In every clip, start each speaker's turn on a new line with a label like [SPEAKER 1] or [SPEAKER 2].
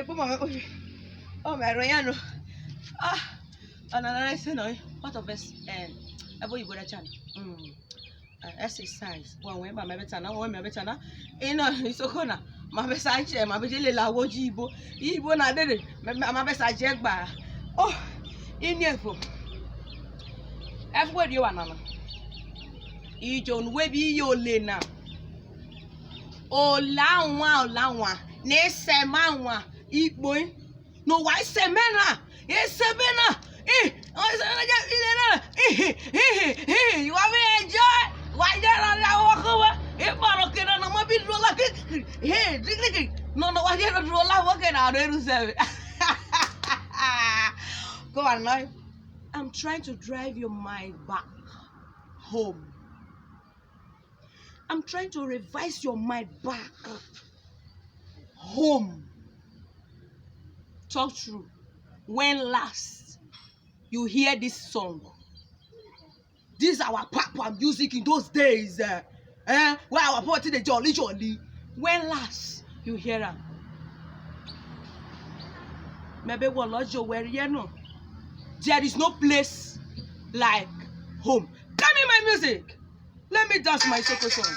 [SPEAKER 1] Oh, my Royano. Ah, another say no. What of us? Abo you go that channel. Exercise. One way, my better now. One way better now. It's okay. My best I check. My best la woji ibo. Ibo na dede. My best I check ba. Oh, inyefo. Everywhere you are now. Ijon we bi yo le na. Olanwa. Ne semanwa. Igbo. No why semena. Semena. You want me to enjoy? Why don't I walk over? If I don't get on my bit, hey, no, why don't you roll walking out there to serve? Go on, now. I'm trying to drive your mind back home. I'm trying to revise your mind back home. Talk true. When last you hear this song? This is our papa music in those days. Where our party the jolly. When last you hear them? Maybe we'll lodge your where you know. There is no place like home. Come in my music. Let me dance my soccer song.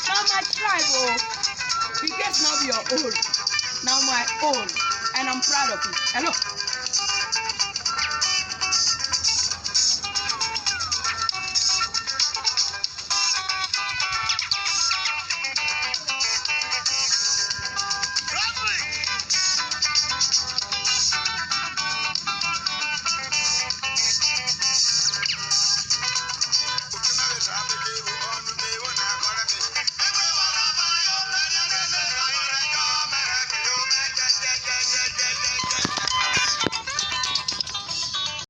[SPEAKER 1] Now my tribe, oh, because now we are old. Now my own, and I'm proud of it. Hello.